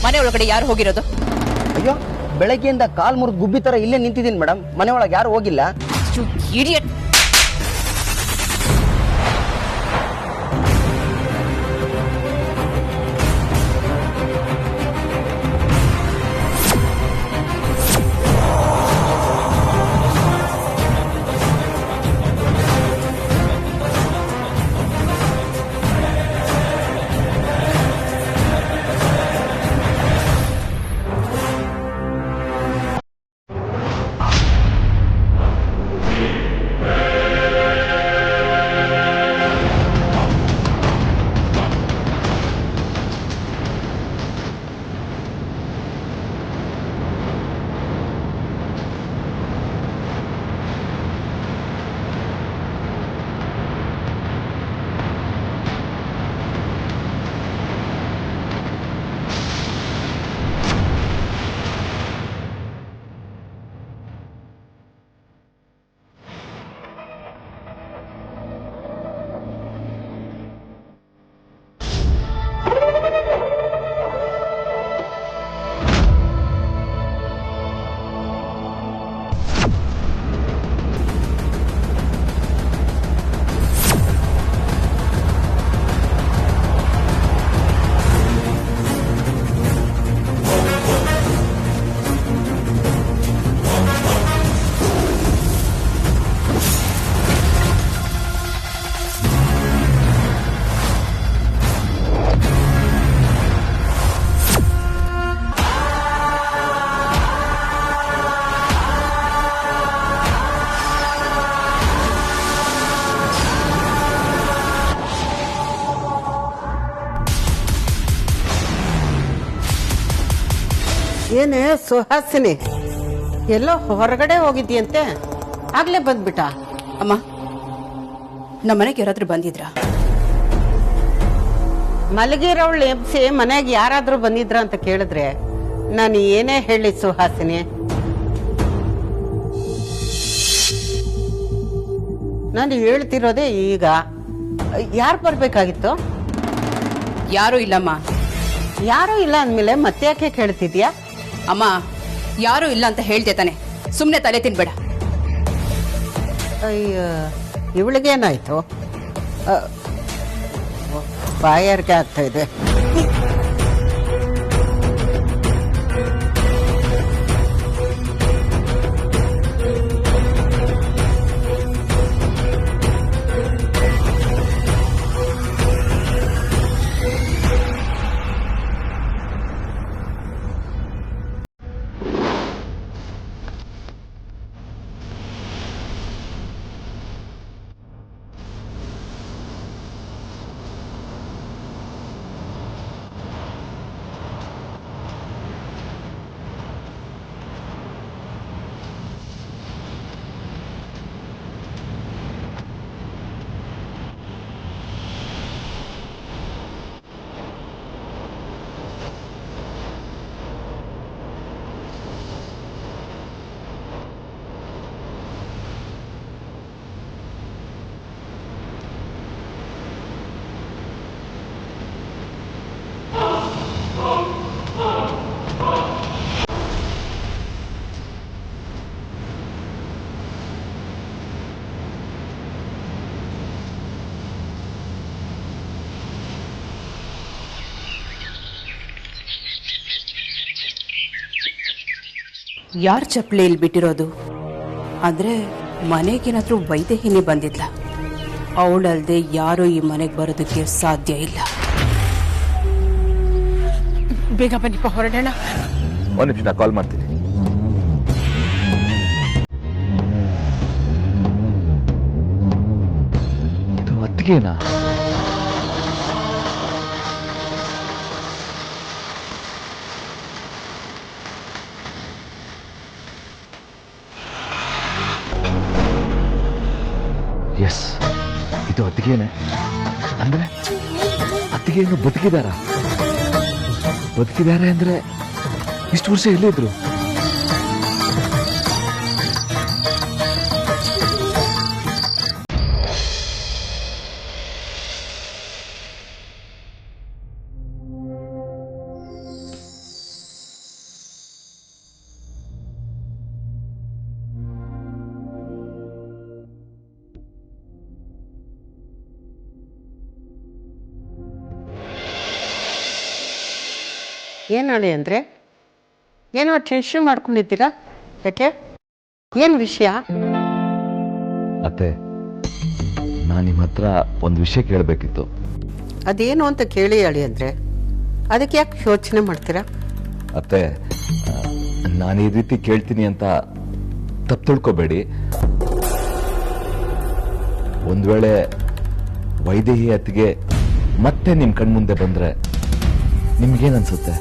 ಮನೆ ಒಳಗಡೆ ಯಾರು ಹೋಗಿರೋದು? ಅಯ್ಯೋ, ಬೆಳಗ್ಗೆಯಿಂದ ಕಾಲ್ ಮುರಿದು ಗುಬ್ಬಿ ತರ ಇಲ್ಲೇ ನಿಂತಿದ್ದೀನಿ ಮೇಡಮ್. ಮನೆ ಒಳಗೆ ಯಾರು ಹೋಗಿಲ್ಲ. ಇಡಿಯಟ್. ಏನೇ ಸುಹಾಸಿನಿ, ಎಲ್ಲೋ ಹೊರಗಡೆ ಹೋಗಿದ್ಯಂತೆ, ಆಗ್ಲೇ ಬಂದ್ಬಿಟ್ಟ? ಅಮ್ಮ, ನಮ್ಮ ಮನೆಗೆ ಯಾರಾದ್ರೂ ಬಂದಿದ್ರ? ಮಲಗಿರೋಳು ಎಬ್ಸಿ ಮನೆಗೆ ಯಾರಾದ್ರೂ ಬಂದಿದ್ರ ಅಂತ ಕೇಳಿದ್ರೆ ನಾನು ಏನೇ ಹೇಳಿ ಸುಹಾಸಿನಿ? ನಾನು ಹೇಳ್ತಿರೋದೇ ಈಗ. ಯಾರು ಬರ್ಬೇಕಾಗಿತ್ತು? ಯಾರೂ ಇಲ್ಲಮ್ಮ. ಯಾರೂ ಇಲ್ಲ ಅಂದ್ಮೇಲೆ ಮತ್ತೆ ಯಾಕೆ ಕೇಳ್ತಿದ್ಯಾ? ಅಮ್ಮ, ಯಾರೂ ಇಲ್ಲ ಅಂತ ಹೇಳ್ದೆ ತಾನೆ, ಸುಮ್ನೆ ತಲೆ ತಿನ್ಬೇಡ. ಅಯ್ಯ, ಇವಳಿಗೇನಾಯ್ತು? ಬಾಯಾರಿಕೆ ಆಗ್ತಾ ಇದೆ. ಯಾರ ಚಪ್ಪಲಿ ಇಲ್ಲಿ ಬಿಟ್ಟಿರೋದು? ಅಂದ್ರೆ ಮನೆಗೇನಾದ್ರೂ ವೈದೇಹಿನಿ ಬಂದಿದ್ಲ? ಅವಳಲ್ದೆ ಯಾರು ಈ ಮನೆಗೆ ಬರೋದಕ್ಕೆ ಸಾಧ್ಯ ಇಲ್ಲ. ಬೇಗ ಬನ್ನಿಪ್ಪ, ಹೊರಡೋಣ. ಒಂದು ನಿಮಿಷ, ಕಾಲ್ ಮಾಡ್ತೀನಿ. ಇದು ಅತ್ತಿಗೆನಾ? ಎಸ್, ಇದು ಅತ್ತಿಗೆನೆ. ಅಂದ್ರೆ ಅತ್ತಿಗೆಯನ್ನು ಬದುಕಿದಾರೆ ಅಂದ್ರೆ ಇಷ್ಟು ವರ್ಷ ಎಲ್ಲಿದ್ರು? ಏನು ಹೇಳಿ ಅಂದರೆ ಏನೋ ಟೆನ್ಷನ್ ಮಾಡ್ಕೊಂಡಿದ್ದೀರಾ? ಯಾಕೆ? ಏನು ವಿಷಯ? ಅತ್ತೆ, ನಾನು ನಿಮ್ಮ ಹತ್ರ ಒಂದು ವಿಷಯ ಕೇಳಬೇಕಿತ್ತು. ಅದೇನು ಅಂತ ಕೇಳಿ ಹೇಳಿ ಅಂದರೆ ಅದಕ್ಕೆ ಯಾಕೆ ಯೋಚನೆ ಮಾಡ್ತೀರಾ? ಅತ್ತೆ, ನಾನು ಈ ರೀತಿ ಕೇಳ್ತೀನಿ ಅಂತ ತಪ್ಪು ತಿಳ್ಕೊಬೇಡಿ. ಒಂದು ವೇಳೆ ವೈದೇಹಿ ಅತ್ತಿಗೆ ಮತ್ತೆ ನಿಮ್ಮ ಕಣ್ಮುಂದೆ ಬಂದ್ರೆ ನಿಮ್ಗೇನನ್ಸುತ್ತೆ?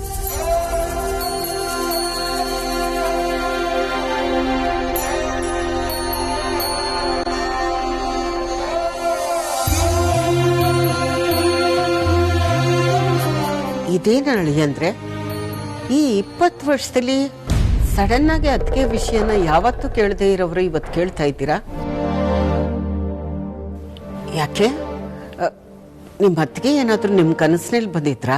ಇದೇನು ಹೇಳಿ ಅಂದರೆ ಈ 20 ವರ್ಷದಲ್ಲಿ ಸಡನ್ ಆಗಿ ಅದಕ್ಕೆ ವಿಷಯನ ಯಾವತ್ತೂ ಕೇಳದೇ ಇರೋರು ಇವತ್ತು ಕೇಳ್ತಾ ಇದ್ದೀರಾ? ಯಾಕೆ? ನಿಮ್ಮ ಅತ್ತಿಗೆ ಏನಾದರೂ ನಿಮ್ಮ ಕನಸಿನಲ್ಲಿ ಬಂದಿದ್ರಾ?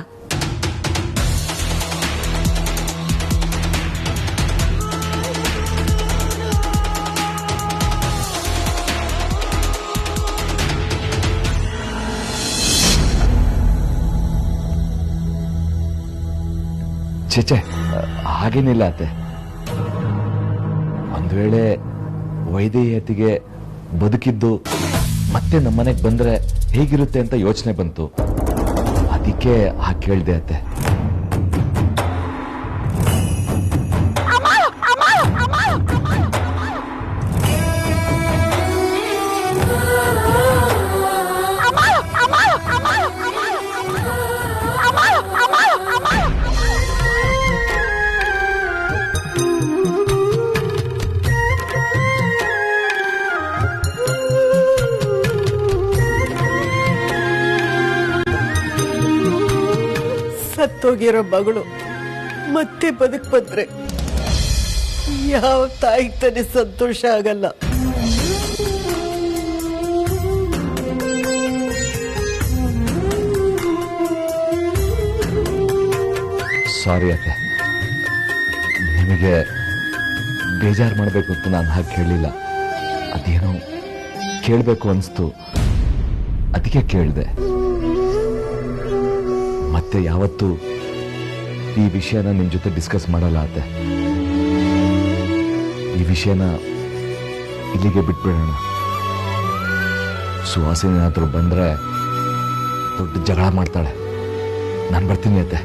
ಚೇಚೆ, ಹಾಗೇನಿಲ್ಲ ಅತ್ತೆ. ಒಂದು ವೇಳೆ ವೈದೇಹಿ ಅತ್ತಿಗೆ ಬದುಕಿದ್ದು ಮತ್ತೆ ನಮ್ಮನೆಗೆ ಬಂದ್ರೆ ಹೇಗಿರುತ್ತೆ ಅಂತ ಯೋಚನೆ ಬಂತು. ಅದಕ್ಕೆ ಹಾಗೆ ಕೇಳಿದೆ ಅತ್ತೆ. ಸತ್ತೋಗಿರೋ ಮಗಳು ಮತ್ತೆ ಬದುಕು ಬಂದ್ರೆ ಯಾವ ತಾಯಿ ತಾನೇ ಸಂತೋಷ ಆಗಲ್ಲ? ಸಾರಿ ಅತ್ತೆ, ನಿಮಗೆ ಬೇಜಾರು ಮಾಡಬೇಕು ಅಂತ ನಾನು ಹಾಗೆ ಕೇಳಲಿಲ್ಲ. ಅದೇನೋ ಕೇಳಬೇಕು ಅನಿಸ್ತು, ಅದಕ್ಕೆ ಕೇಳಿದೆ. ಮತ್ತೆ ಯಾವತ್ತೂ ಈ ವಿಷಯನ ನಿಮ್ ಜೊತೆ ಡಿಸ್ಕಸ್ ಮಾಡಲ್ಲ ಅತ್ತೆ. ಈ ವಿಷಯನ ಇಲ್ಲಿಗೆ ಬಿಟ್ಬಿಡೋಣ. ಸುವಾಸಿನಿ ಏನಾದರೂ ಬಂದ್ರೆ ದೊಡ್ಡ ಜಗಳ ಮಾಡ್ತಾಳೆ. ನಾನು ಬರ್ತೀನಿ ಅತ್ತೆ.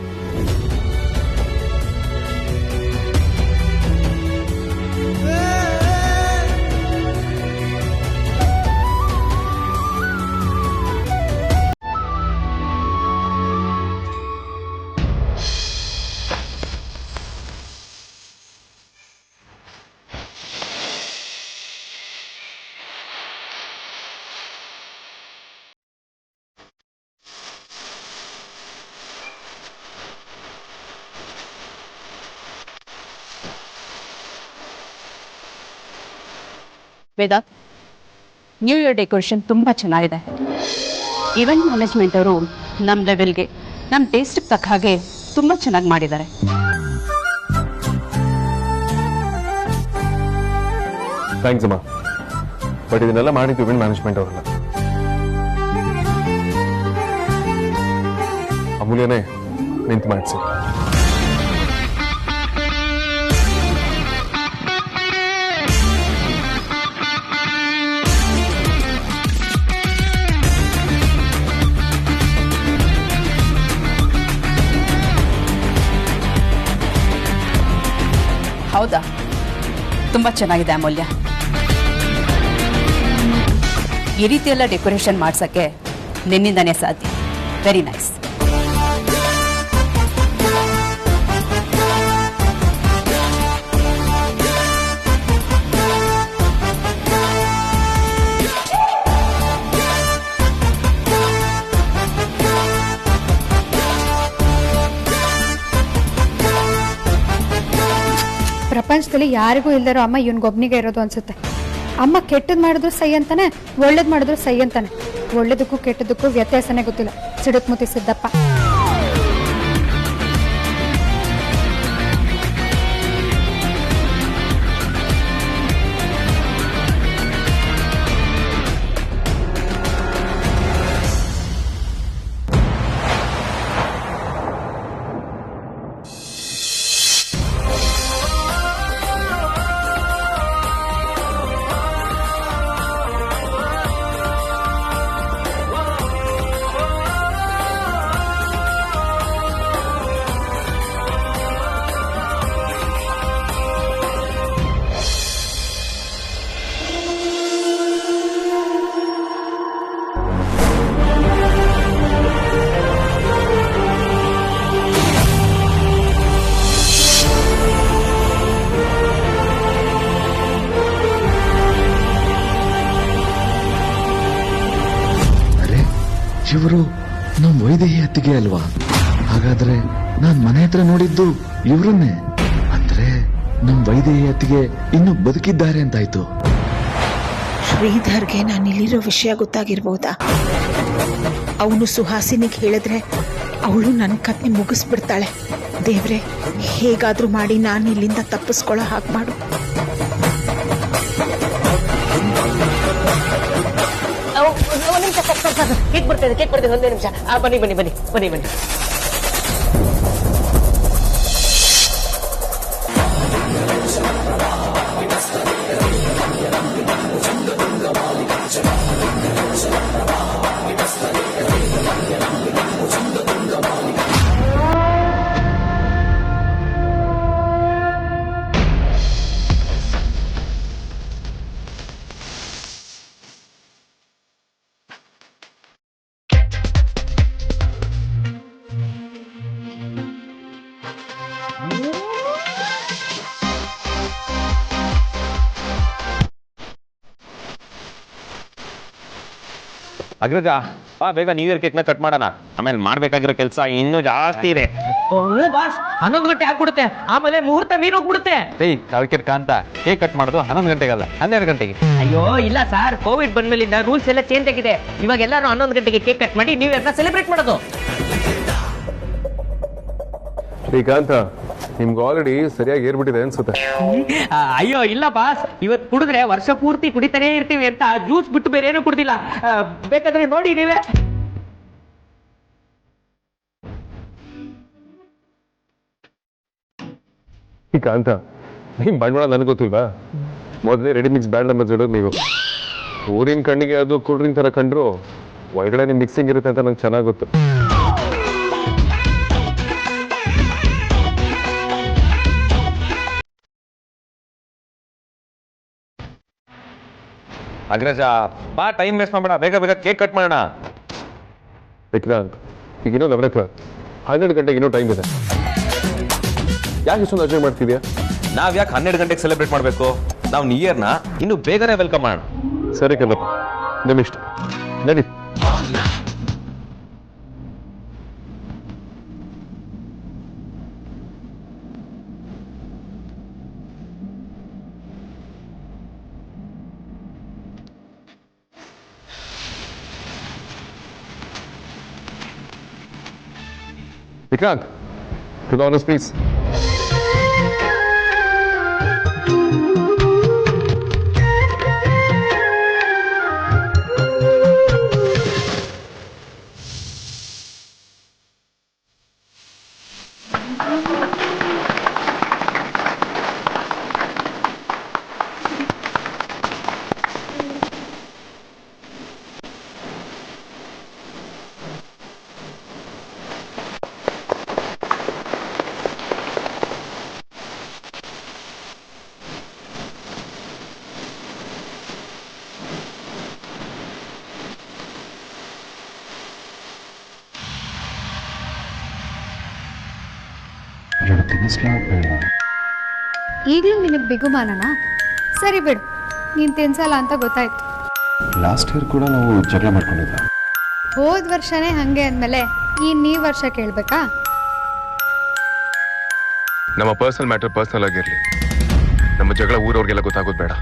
ವೇದಾಂತ್, ನ್ಯೂ ಇಯರ್ ಡೆಕೋರೇಷನ್ ತುಂಬ ಚೆನ್ನಾಗಿದೆ. ಇವೆಂಟ್ ಮ್ಯಾನೇಜ್ಮೆಂಟ್ ಅವರು ನಮ್ಮ ಲೆವೆಲ್ಗೆ, ನಮ್ಮ ಟೇಸ್ಟ್ಗೆ ತಕ್ಕ ಹಾಗೆ ತುಂಬ ಚೆನ್ನಾಗಿ ಮಾಡಿದ್ದಾರೆ. ಥ್ಯಾಂಕ್ಸ್ ಅಮ್ಮ. ಬಟ್ ಇದನ್ನೆಲ್ಲ ಮಾಡಿದ್ದು ಇವೆಂಟ್ ಮ್ಯಾನೇಜ್ಮೆಂಟ್ ಅವರಲ್ಲ, ಅಮೂಲ್ಯನೇ ನಿಂತು ಮಾಡಿಸಿ. ಹೌದಾ? ತುಂಬ ಚೆನ್ನಾಗಿದೆ ಅಮೂಲ್ಯ. ಈ ರೀತಿ ಎಲ್ಲ ಡೆಕೋರೇಷನ್ ಮಾಡ್ಸೋಕ್ಕೆ ನಿನ್ನಿಂದನೇ ಸಾಧ್ಯ. Very nice. ಪ್ರಪಂಚದಲ್ಲಿ ಯಾರಿಗೂ ಇಲ್ದಿರೋ ಅಮ್ಮ ಇವನ್ಗೊಬ್ನಿಗೆ ಇರೋದು ಅನ್ಸುತ್ತೆ. ಅಮ್ಮ ಕೆಟ್ಟದ್ ಮಾಡಿದ್ರು ಸೈ ಅಂತಾನೆ, ಒಳ್ಳೇದ್ ಮಾಡಿದ್ರು ಸೈ ಅಂತಾನೆ. ಒಳ್ಳೇದಕ್ಕೂ ಕೆಟ್ಟದಕ್ಕೂ ವ್ಯತ್ಯಾಸನೇ ಗೊತ್ತಿಲ್ಲ. ಸಿಡುಕ್ಮುತಿ ಸಿದ್ದಪ್ಪ. ಇವರು ನಮ್ ವೈದೇಹಿ ಅತ್ತಿಗೆ ಅಲ್ವಾ? ಹಾಗಾದ್ರೆ ನಾನ್ ಮನೆ ಹತ್ರ ನೋಡಿದ್ದು ಇವ್ರನ್ನೇ. ಅಂದ್ರೆ ನಮ್ ವೈದೇಹಿ ಅತ್ತಿಗೆ ಇನ್ನು ಬದುಕಿದ್ದಾರೆ ಅಂತಾಯ್ತು. ಶ್ರೀಧರ್ಗೆ ನಾನು ಇಲ್ಲಿರೋ ವಿಷಯ ಗೊತ್ತಾಗಿರ್ಬೋದಾ? ಅವನು ಸುಹಾಸಿನಿಗೆ ಹೇಳಿದ್ರೆ ಅವಳು ನನ್ನ ಕತೆ ಮುಗಿಸ್ಬಿಡ್ತಾಳೆ. ದೇವ್ರೆ, ಹೇಗಾದ್ರೂ ಮಾಡಿ ನಾನು ಇಲ್ಲಿಂದ ತಪ್ಪಿಸ್ಕೊಳ್ಳೋ ಹಾಗೆ ಮಾಡು. ಕೇಕ್ ಬರ್ತೇನೆ ಒಂದೇ ನಿಮಿಷ. ಬನ್ನಿ ಬನ್ನಿ ಬನ್ನಿ ಬನ್ನಿ ಬನ್ನಿ. ಅಗ್ರಜ ಬಾ, ಬೇಗ ನ್ಯೂ ಇಯರ್ ಕೇಕ್ನ ಕಟ್ ಮಾಡೋಣ. ಆಮೇಲೆ ಮಾಡ್ಬೇಕಾಗಿರೋ ಕೆಲಸ ಇನ್ನೂ ಜಾಸ್ತಿ ಇದೆ. ಬಾಸ್ 11 ಗಂಟೆ ಆಗ್ಬಿಡುತ್ತೆ, ಆಮೇಲೆ ಮುಹೂರ್ತ ಮೀರೋಗ್ಬಿಡುತ್ತೆ. ಅದಕ್ಕೆ ಕಾಂತ ಕೇಕ್ ಕಟ್ ಮಾಡೋದು 11 ಗಂಟೆಗಲ್ಲ, 12 ಗಂಟೆಗೆ. ಅಯ್ಯೋ ಇಲ್ಲ ಸರ್, ಕೋವಿಡ್ ಬಂದ್ಮೇಲಿಂದ ರೂಲ್ಸ್ ಎಲ್ಲ ಚೇಂಜ್ ಆಗಿದೆ. ಇವಾಗ ಎಲ್ಲರೂ 11 ಗಂಟೆಗೆ ಕೇಕ್ ಕಟ್ ಮಾಡಿ ನ್ಯೂ ಇಯರ್ನ ಸೆಲೆಬ್ರೇಟ್ ಮಾಡೋದು. ಶ್ರೀಕಾಂತ, ನಿಮ್ಗೆ ಆಲ್ರೆಡಿ ಸರಿಯಾಗಿ ಏರ್ಬಿಟ್ಟಿದೆ ಅನ್ಸುತ್ತೆ. ಅಯ್ಯೋ ಇಲ್ಲ ಬಾಸ್, ಇವತ್ತು ಕುಡಿದ್ರೆ ವರ್ಷ ಪೂರ್ತಿ ಕುಡಿತಾನೇ ಇರ್ತೀವಿ ಅಂತ ಜ್ಯೂಸ್ ಬಿಟ್ಟು ಬೇರೆ ಏನೂ ಕುಡ್ದಿಲ್ಲ. ಬೇಕಾದ್ರೆ ನೋಡಿ ನೀವೇ. ಶ್ರೀಕಾಂತ, ನಿಮ್ ಬಂಡವಾಳ ನನಗೆ ಗೊತ್ತಿಲ್ವಾ? ಮೊದಲೇ ರೆಡಿ ಮಿಕ್ಸ್ ಬ್ಯಾಂಡ್ ನಂಬರ್ ಇಡೋದು ನೀವು. ಊರಿನ ಕಣ್ಣಿಗೆ ಅದು ಕೂಲ್ ಡ್ರಿಂಕ್ ತರ ಕಂಡ್ರು ಒಳಗಡೆ ನಿಮ್ ಮಿಕ್ಸಿಂಗ್ ಇರುತ್ತೆ ಅಂತ ನಂಗೆ ಚೆನ್ನಾಗಿ ಗೊತ್ತು. ಅಗ್ರಜ ಬಾ, ಟೈಮ್ ವೇಸ್ಟ್ ಮಾಡ್ಬೇಡ, ಬೇಗ ಬೇಗ ಕೇಕ್ ಕಟ್ ಮಾಡೋಣ. ವಿಕ್ರಾಂತ್, ಈಗ ಇನ್ನೂ 11 o'clock, 12 ಗಂಟೆಗೆ ಇನ್ನೂ ಟೈಮ್ ಇದೆ. ಯಾಕೆ ಇಷ್ಟೊಂದು ಅರ್ಜೆಂಟ್ ಮಾಡ್ತಿದ್ಯಾ? ನಾವ್ ಯಾಕೆ 12 ಗಂಟೆಗೆ ಸೆಲೆಬ್ರೇಟ್ ಮಾಡ್ಬೇಕು? ನಾವು ನ್ಯೂ ಇಯರ್ನ ಇನ್ನು ಬೇಗನೆ ವೆಲ್ಕಮ್ ಮಾಡೋಣ. ಸರಿ ಕಲ್ಲಪ್ಪ, ನಿಮ್ಮಿಷ್ಟ, ನಡಿ. Vikrant, to the honors, please. ಈಗಲೂ ನಿನಗೆ ಬಿಗುಮಾನನಾ? ಸರಿ ಬಿಡು, ನೀನು ತಿನ್ಸಲ್ಲ ಅಂತ ಗೊತ್ತಾಯ್ತು. ಲಾಸ್ಟ್ ಇಯರ್ ಕೂಡ ನಾವು ಜಗಳ ಮಾಡ್ಕೊಂಡಿದ್ದ. ಹೋದ ವರ್ಷನೇ ಹಂಗೆ ಅಂದಮೇಲೆ ಈ ವರ್ಷ ಕೇಳಬೇಕಾ? ನಮ್ಮ ಪರ್ಸನಲ್ ಮ್ಯಾಟರ್ ಪರ್ಸನಲ್ ಆಗಿರ್ಲಿ, ನಮ್ಮ ಜಗಳ ಊರವ್ರಿಗೆಲ್ಲ ಗೊತ್ತಾಗೋದು ಬೇಡ.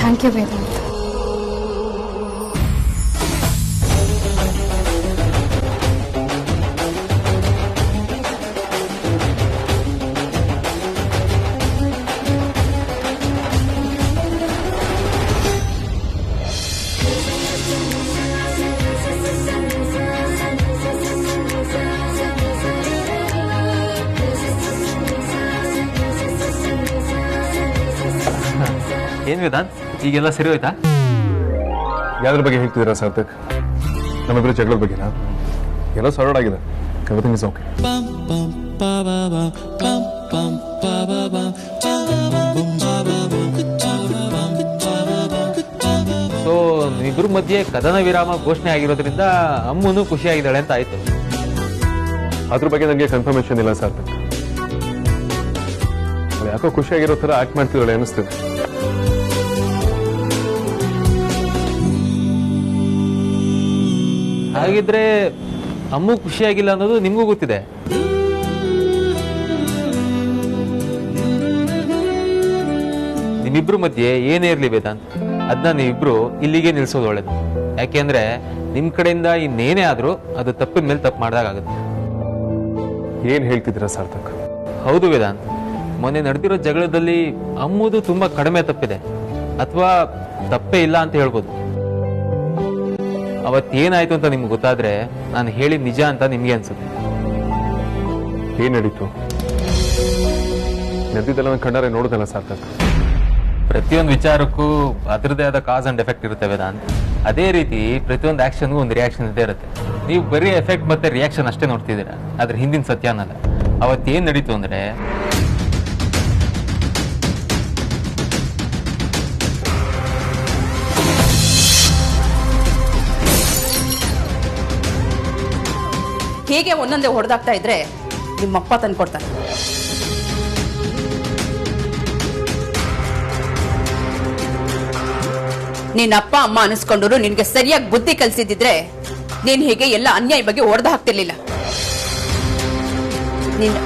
Thank you Vedant. ಏನ್ ವೇದಾಂತ್, ಈಗೆಲ್ಲ ಸರಿ ಹೋಯ್ತಾ? ಯಾವ್ದ್ರ ಬಗ್ಗೆ ಹೇಳ್ತಿದ್ದೀರಾ ಸಾರ್ಥಕ್? ನಮ್ಮಿಬ್ಬರು ಜಗಳದ ಬಗ್ಗೆನಾ? ಎಲ್ಲ ಸಾರ್ಟ್ ಆಗಿದೆ. Everything is okay. ನಿಮ್ಮಿಬ್ರ ಮಧ್ಯೆ ಕದನ ವಿರಾಮ ಘೋಷಣೆ ಆಗಿರೋದ್ರಿಂದ ಅಮ್ಮನು ಖುಷಿಯಾಗಿದ್ದಾಳೆ ಅಂತ ಆಯ್ತು. ಅದ್ರ ಬಗ್ಗೆ ನನಗೆ ಕನ್ಫರ್ಮೇಶನ್ ಇಲ್ಲ ಸರ್. ಯಾಕೋ ಖುಷಿಯಾಗಿರೋ ಥರ ಆಕ್ಟ್ ಮಾಡ್ತಿದ್ದಾಳೆ ಅನಿಸ್ತದೆ. ಹಾಗಿದ್ರೆ ಅಮ್ಮು ಖುಷಿಯಾಗಿಲ್ಲ ಅನ್ನೋದು ನಿಮ್ಗೂ ಗೊತ್ತಿದೆ. ನಿಮ್ಮಿಬ್ರು ಮಧ್ಯೆ ಏನೇ ಇರ್ಲಿ ವೇದಾಂತ್, ಅದನ್ನ ನೀವಿಬ್ರು ಇಲ್ಲಿಗೆ ನಿಲ್ಸೋದು ಒಳ್ಳೇದು. ಯಾಕೆಂದ್ರೆ ನಿಮ್ ಕಡೆಯಿಂದ ಇನ್ನೇನೇ ಆದ್ರೂ ಅದು ತಪ್ಪಿನ ಮೇಲೆ ತಪ್ಪು ಮಾಡ್ದಾಗುತ್ತೆ. ಏನ್ ಹೇಳ್ತಿದ್ದೀರಾ ಸಾರ್ಥಕ್? ಹೌದು ವೇದಾಂತ್, ಮೊನ್ನೆ ನಡೆದಿರೋ ಜಗಳದಲ್ಲಿ ಅಮ್ಮುದು ತುಂಬಾ ಕಡಿಮೆ ತಪ್ಪಿದೆ, ಅಥವಾ ತಪ್ಪೇ ಇಲ್ಲ ಅಂತ ಹೇಳ್ಬೋದು. ಅವತ್ತೇನಾಯ್ತು ಅಂತ ನಿಮ್ಗೆ ಗೊತ್ತಾದ್ರೆ ನಾನು ಹೇಳಿದ ನಿಜ ಅಂತ ನಿಮ್ಗೆ ಅನ್ಸುತ್ತೆ. ಏನ್ ನಡೀತು? ನಡೆದಿದ್ದೆಲ್ಲ ನನ್ನ ಕಣ್ಣಾರೆ ನೋಡುದಲ್ಲ ಸಾರ್ಥಕ್. ಪ್ರತಿಯೊಂದು ವಿಚಾರಕ್ಕೂ ಅದರದೇ ಆದ ಕಾಸ್ ಅಂಡ್ ಎಫೆಕ್ಟ್ ಇರುತ್ತೆ ವೇದಾಂತ್. ಅದೇ ರೀತಿ ಪ್ರತಿಯೊಂದು ಆಕ್ಷನ್ಗೂ ಒಂದು ರಿಯಾಕ್ಷನ್ ಇದ್ದೇ ಇರುತ್ತೆ. ನೀವು ಬರೀ ಎಫೆಕ್ಟ್ ಮತ್ತೆ ರಿಯಾಕ್ಷನ್ ಅಷ್ಟೇ ನೋಡ್ತಿದ್ದೀರಾ, ಅದ್ರ ಹಿಂದಿನ ಸತ್ಯ ಅನ್ನಲ್ಲ. ಅವತ್ತೇನ್ ನಡೀತು ಅಂದ್ರೆ, ಹೇಗೆ ಒಂದೊಂದೇ ಹೊಡೆದಾಗ್ತಾ ಇದ್ರೆ ನಿಮ್ಮಪ್ಪ ತಂದ್ಕೊಡ್ತಾನೆ. ನಿನ್ನ ಅಪ್ಪ ಅಮ್ಮ ಅನಿಸ್ಕೊಂಡ್ರು ನಿನ್ಗೆ ಸರಿಯಾಗಿ ಬುದ್ಧಿ ಕಲಿಸಿದ್ರೆ ನೀನ್ ಹೀಗೆ ಎಲ್ಲ ಅನ್ಯಾಯ ಬಗ್ಗೆ ಹೊಡೆದ ಹಾಕ್ತಿರ್ಲಿಲ್ಲ. ನಿನ್ನ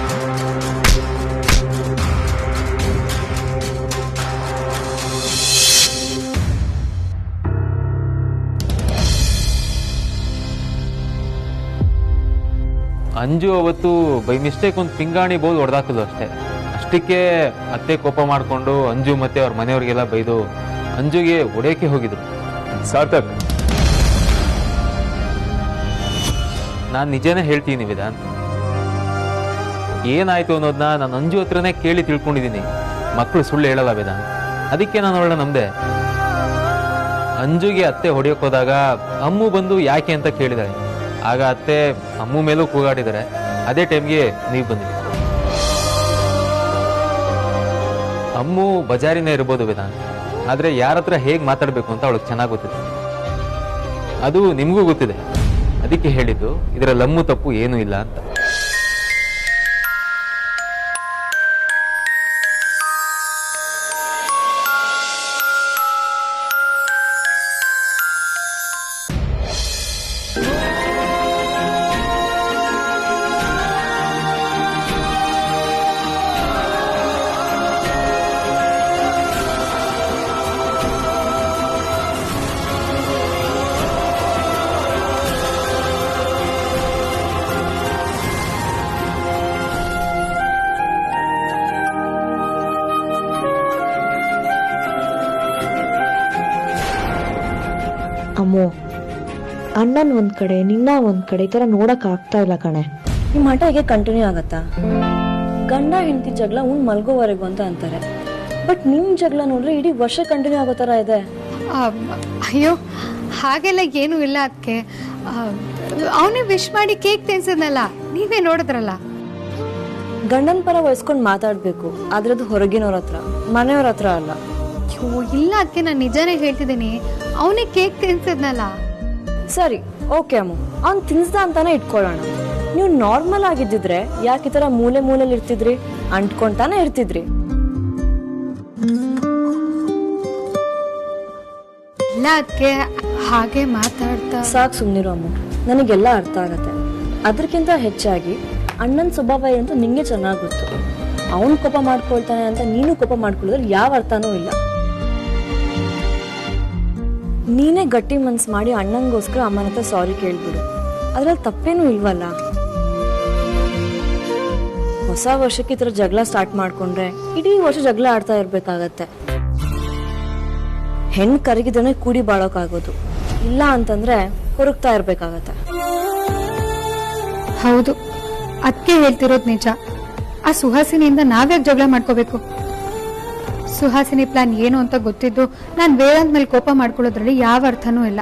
ಅಂಜು ಅವತ್ತು ಬೈ ಮಿಸ್ಟೇಕ್ ಒಂದು ಪಿಂಗಾಣಿ ಬೋಲ್ ಹೊಡೆದಾಕದು ಅಷ್ಟೇ. ಅಷ್ಟಕ್ಕೆ ಅತ್ತೆ ಕೋಪ ಮಾಡ್ಕೊಂಡು ಅಂಜು ಮತ್ತೆ ಅವ್ರ ಮನೆಯವ್ರಿಗೆಲ್ಲ ಬೈದು ಅಂಜುಗೆ ಹೊಡೆಯಕ್ಕೆ ಹೋಗಿದ್ರು. ಸಾರ್ಥಕ್, ನಾನು ನಿಜನೇ ಹೇಳ್ತೀನಿ ವೇದಾಂತ್. ಏನಾಯ್ತು ಅನ್ನೋದನ್ನ ನಾನು ಅಂಜು ಹತ್ರನೇ ಕೇಳಿ ತಿಳ್ಕೊಂಡಿದ್ದೀನಿ. ಮಕ್ಕಳು ಸುಳ್ಳು ಹೇಳಲ್ಲ ವೇದಾಂತ್, ಅದಕ್ಕೆ ನಾನು ಅವಳನ್ನ ನಂಬ್ದೆ. ಅಂಜುಗೆ ಅತ್ತೆ ಹೊಡೆಯೋಕೆ ಹೋದಾಗ ಅಮ್ಮು ಬಂದು ಯಾಕೆ ಅಂತ ಕೇಳಿದಾಳೆ. ಆಗ ಅತ್ತೆ ಅಮ್ಮು ಮೇಲೂ ಕೂಗಾಡಿದ್ದಾರೆ. ಅದೇ ಟೈಮ್ಗೆ ನೀವು ಬಂದ್ರಿ. ಅಮ್ಮು ಬಜಾರಿನೇ ಇರ್ಬೋದು ವೇದಾಂತ್, ಆದ್ರೆ ಯಾರ ಹತ್ರ ಹೇಗೆ ಮಾತಾಡ್ಬೇಕು ಅಂತ ಅವಳಿಗೆ ಚೆನ್ನಾಗಿ ಗೊತ್ತಿದೆ. ಅದು ನಿಮಗೂ ಗೊತ್ತಿದೆ. ಅದಕ್ಕೆ ಹೇಳಿದ್ದು ಇದರಲ್ಲಿ ಅಮ್ಮು ತಪ್ಪು ಏನೂ ಇಲ್ಲ ಅಂತ. ಅಮ್ಮೋ, ಅಣ್ಣನ್ ಒಂದ್ ಕಡೆ ನಿನ್ನ ಒಂದ್ ಕಡೆ ಈ ತರ ನೋಡಕ್ ಆಗ್ತಾ ಇಲ್ಲ ಕಣೆ. ಈ ಮಠ ಹೇಗೆ ಕಂಟಿನ್ಯೂ ಆಗತ್ತಾ? ಗಂಡ ಹೆಂಡತಿ ಜಗಳ ಮಲ್ಗೋವರೆಗೂ ಅಂತ ಅಂತಾರೆ, ಬಟ್ ನಿಮ್ ಜಗಳ ನೋಡ್ರೆ ಇಡೀ ವರ್ಷ ಕಂಟಿನ್ಯೂ ಆಗೋ ತರ ಇದೆ. ಅಯ್ಯೋ, ಹಾಗೆಲ್ಲ ಏನೂ ಇಲ್ಲ. ಅದಕ್ಕೆ ಅವನೇ ವಿಶ್ ಮಾಡಿ ಕೇಕ್ ತಿನ್ಸಿದ್ನಲ್ಲ, ನೀವೇ ನೋಡಿದ್ರಲ್ಲ. ಗಂಡನ ಪರ ವಹಿಸ್ಕೊಂಡು ಮಾತಾಡ್ಬೇಕು, ಆದ್ರೆ ಅದು ಹೊರಗಿನವ್ರ ಹತ್ರ, ಮನೆಯವ್ರ ಹತ್ರ ಅಲ್ಲ. ಅಯ್ಯೋ ಇಲ್ಲ, ಅದಕ್ಕೆ ನಾನು ನಿಜಾನೇ ಹೇಳ್ತಿದ್ದೀನಿ. ಅವನೇ ಕೇಕ್ ತಿನ್ಸಿದ್ನಲ್ಲ. ಸರಿ, ಓಕೆ ಅಮ್ಮ, ಅವ್ನು ತಿನ್ಸ್ದ ಅಂತಾನೆ ಇಟ್ಕೊಳ್ಳೋಣ. ನೀವು ನಾರ್ಮಲ್ ಆಗಿದ್ದಿದ್ರೆ ಯಾಕೆ ಈ ತರ ಮೂಲೆ ಮೂಲೆಯಲ್ಲಿ ಇರ್ತಿದ್ರಿ? ಅಂಟ್ಕೊಂತಾನೆ ಇರ್ತಿದ್ರಿ. ಇಲ್ಲ, ಅದಕ್ಕೆ ಹಾಗೆ ಮಾತಾಡ್ತಾ. ಸಾಕು, ಸುಮ್ನಿರು ಅಮ್ಮ, ನನಗೆಲ್ಲ ಅರ್ಥ ಆಗತ್ತೆ. ಅದಕ್ಕಿಂತ ಹೆಚ್ಚಾಗಿ ಅಣ್ಣನ ಸ್ವಭಾವ ಏನಂತ ನಿಂಗೆ ಚೆನ್ನಾಗಿ ಗೊತ್ತು. ಅವನು ಕೋಪ ಮಾಡ್ಕೊಳ್ತಾನೆ ಅಂತ ನೀನು ಕೋಪ ಮಾಡ್ಕೊಳ್ಳೋದ್ರಲ್ಲಿ ಯಾವ ಅರ್ಥನೂ ಇಲ್ಲ. ನೀನೇ ಗಟ್ಟಿ ಮನ್ಸು ಮಾಡಿ ಅಣ್ಣಂಗೋಸ್ಕರ ಅಮ್ಮನ ಹತ್ರ ಸಾರಿ ಕೇಳ್ಬಿಡು, ಅದ್ರಲ್ಲಿ ತಪ್ಪೇನೂ ಇಲ್ವಲ್ಲ. ಹೊಸ ವರ್ಷಕ್ಕೆ ಈ ಥರ ಜಗಳ ಸ್ಟಾರ್ಟ್ ಮಾಡ್ಕೊಂಡ್ರೆ ಇಡೀ ವರ್ಷ ಜಗಳ ಆಡ್ತಾ ಇರ್ಬೇಕಾಗತ್ತೆ. ಹೆಣ್ಣು ಕರಗಿದ್ರೆ ಕೂಡಿ ಬಾಳೋಕ್ಕಾಗೋದು, ಇಲ್ಲ ಅಂತಂದ್ರೆ ಕೊರಗ್ತಾ ಇರ್ಬೇಕಾಗತ್ತೆ. ಹೌದು, ಅದಕ್ಕೆ ಹೇಳ್ತಿರೋದು ನಿಜ. ಆ ಸುಹಾಸಿನಿಯಿಂದ ನಾವ್ಯಾಕೆ ಜಗಳ ಮಾಡ್ಕೋಬೇಕು? ಸುಹಾಸಿನಿ ಪ್ಲಾನ್ ಏನು ಅಂತ ಗೊತ್ತಿದ್ದು ನಾನು ವೇದಾಂತ್ ಮೇಲೆ ಕೋಪ ಮಾಡ್ಕೊಳ್ಳೋದ್ರಲ್ಲಿ ಯಾವ ಅರ್ಥನೂ ಇಲ್ಲ.